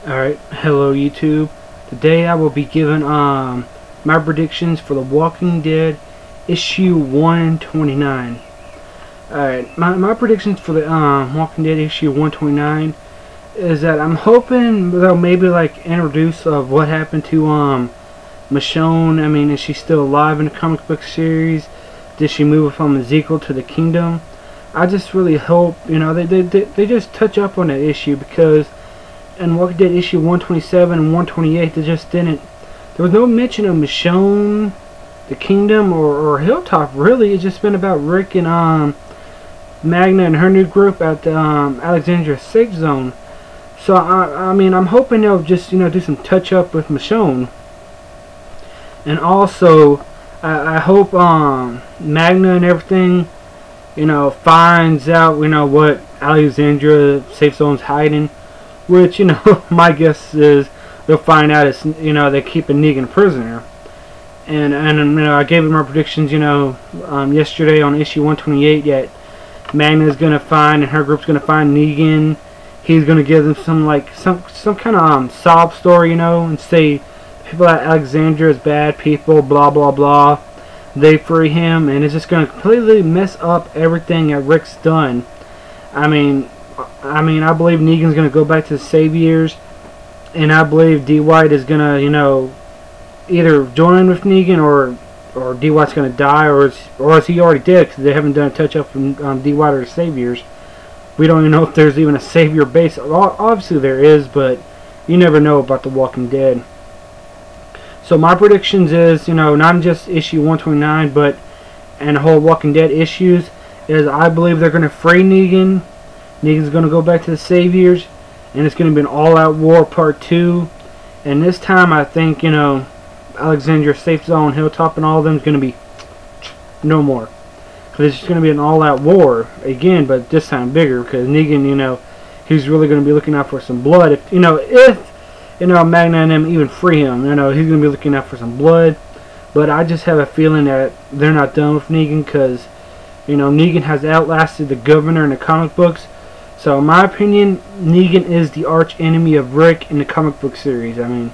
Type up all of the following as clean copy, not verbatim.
Alright, hello YouTube. Today I will be giving my predictions for The Walking Dead issue 129. Alright, my predictions for the Walking Dead issue 129 is that I'm hoping they'll maybe like introduce of what happened to Michonne. I mean, is she still alive in the comic book series? Did she move from Ezekiel to the Kingdom? I just really hope, you know, they just touch up on that issue, because in Walking Dead issue 127 and 128 they just didn't. There was no mention of Michonne, the Kingdom, or Hilltop really. It's just been about Rick and Magna and her new group at the Alexandria Safe Zone. So I mean, I'm hoping they'll just, you know, do some touch up with Michonne. And also I hope Magna and everything, you know, finds out, you know, what Alexandria Safe Zone's hiding. Which, you know, my guess is they'll find out it's, you know, they're keeping Negan prisoner. And you know, I gave them our predictions, you know, yesterday on issue 128. Yet Magna's gonna find, and her group's gonna find Negan. He's gonna give them some kind of sob story, you know, and say people at Alexandria is bad people, blah blah blah. They free him, and it's just gonna completely mess up everything that Rick's done. I mean, I believe Negan's going to go back to the Saviors, and I believe D. White is going to, you know, either join with Negan, or D. White's going to die, or is he already dead, because they haven't done a touch-up from D. White or the Saviors. We don't even know if there's even a Savior base. Obviously there is, but you never know about The Walking Dead. So my predictions is, you know, not just issue 129, but and the whole Walking Dead issues, is I believe they're going to free Negan. Negan's going to go back to the Saviors, and it's going to be an all-out war part 2. And this time I think, you know, Alexandria Safe Zone, Hilltop, and all of them is going to be no more. Because it's going to be an all-out war again, but this time bigger, because Negan, you know, he's really going to be looking out for some blood. If you know, Magna and them even free him, you know, he's going to be looking out for some blood. But I just have a feeling that they're not done with Negan, because, you know, Negan has outlasted the Governor in the comic books. So in my opinion, Negan is the arch enemy of Rick in the comic book series. I mean,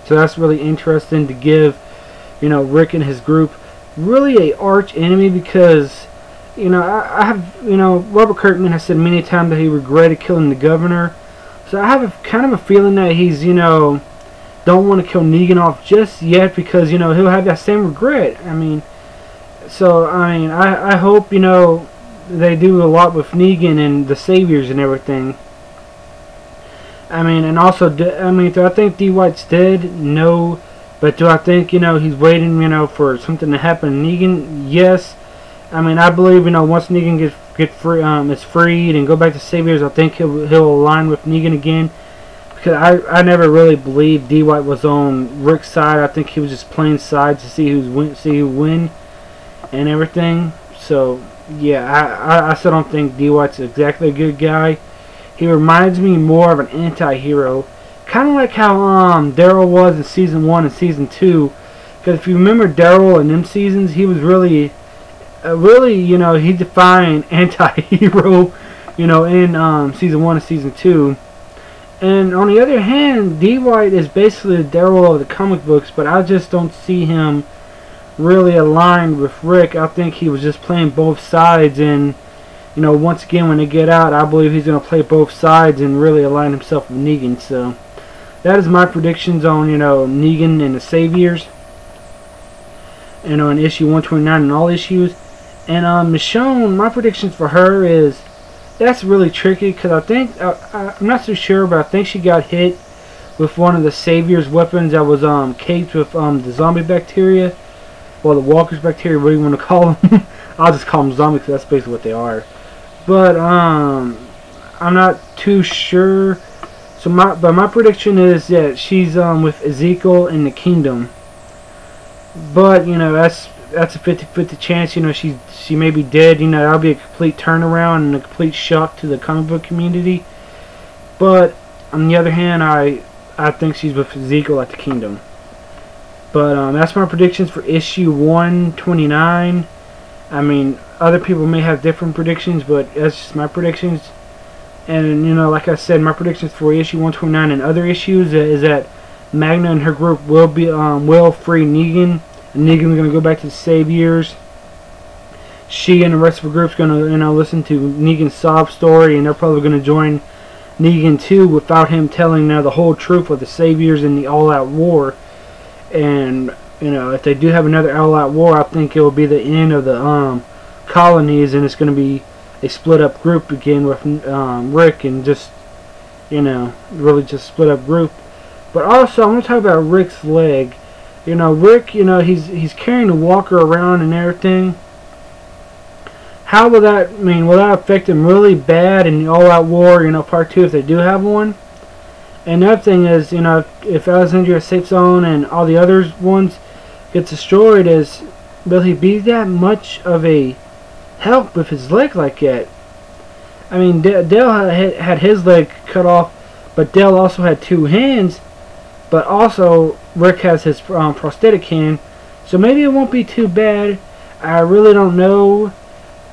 so that's really interesting to give, you know, Rick and his group really a arch enemy, because, you know, I have, you know, Robert Kirkman has said many times that he regretted killing the Governor. So I have a kind of a feeling that he's, you know, don't want to kill Negan off just yet, because, you know, he'll have that same regret. I mean, so I hope, you know, they do a lot with Negan and the Saviors and everything. I mean, and also, I mean, do I think D. White's dead? No. But do I think, you know, he's waiting, you know, for something to happen to Negan? Yes. I mean, I believe, you know, once Negan is freed and go back to Saviors, I think he'll align with Negan again. Because I never really believed D. White was on Rick's side. I think he was just playing sides to see who win and everything. So yeah, I still don't think D. White's exactly a good guy. He reminds me more of an anti-hero, kind of like how Daryl was in season 1 and season 2. Because if you remember Daryl in them seasons, he was really, you know, he defined anti-hero, you know, in season 1 and season 2. And on the other hand, D. White is basically the Daryl of the comic books, but I just don't see him really aligned with Rick. I think he was just playing both sides, and, you know, once again when they get out, I believe he's going to play both sides and really align himself with Negan. So that is my predictions on, you know, Negan and the Saviors, and on issue 129 and all issues. And Michonne, my predictions for her is, that's really tricky, because I think I'm not so sure, but I think she got hit with one of the Savior's weapons that was caked with the zombie bacteria. Well, the Walker's bacteria, what do you want to call them? I'll just call them zombies, because that's basically what they are. But I'm not too sure. So my prediction is that she's with Ezekiel in the Kingdom. But, you know, that's a 50-50 chance. You know, she may be dead. You know, that'll be a complete turnaround and a complete shock to the comic book community. But on the other hand, I think she's with Ezekiel at the Kingdom. But that's my predictions for issue 129. I mean, other people may have different predictions, but that's just my predictions. And you know, like I said, my predictions for issue 129 and other issues is that Magna and her group will free Negan, and Negan's gonna go back to the Saviors. She and the rest of the group's gonna, you know, listen to Negan's sob story, and they're probably gonna join Negan too, without him telling now the whole truth of the Saviors and the all-out war. And you know, if they do have another all-out war, I think it will be the end of the colonies, and it's gonna be a split-up group again with Rick, and just, you know, really just split-up group. But also, I'm gonna talk about Rick's leg. You know, Rick, you know, he's carrying the walker around and everything. How will that will that affect him really bad in the all-out war, you know, part 2, if they do have one? And the other thing is, you know, if Alexandria Safe Zone and all the other ones get destroyed, will he be that much of a help with his leg like that? I mean, Dale had his leg cut off, but Dale also had 2 hands, but also Rick has his prosthetic hand, so maybe it won't be too bad. I really don't know.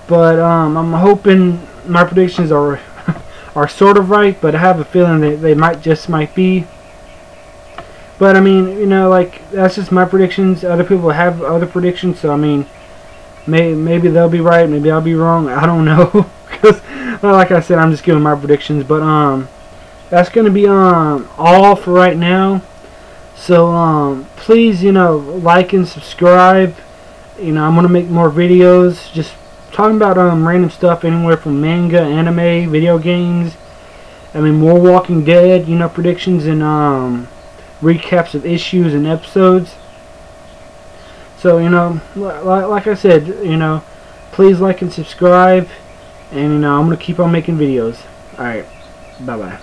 But I'm hoping my predictions are sort of right, but I have a feeling that they might be. But I mean, you know, like, that's just my predictions. Other people have other predictions, so I mean, maybe they'll be right, maybe I'll be wrong. I don't know, because like I said, I'm just giving my predictions. But that's gonna be all for right now. So please, you know, like and subscribe. You know, I'm gonna make more videos, just talking about random stuff, anywhere from manga, anime, video games. I mean, more Walking Dead, you know, predictions and recaps of issues and episodes. So, you know, like I said, you know, please like and subscribe, and you know, I'm gonna keep on making videos. Alright, bye bye.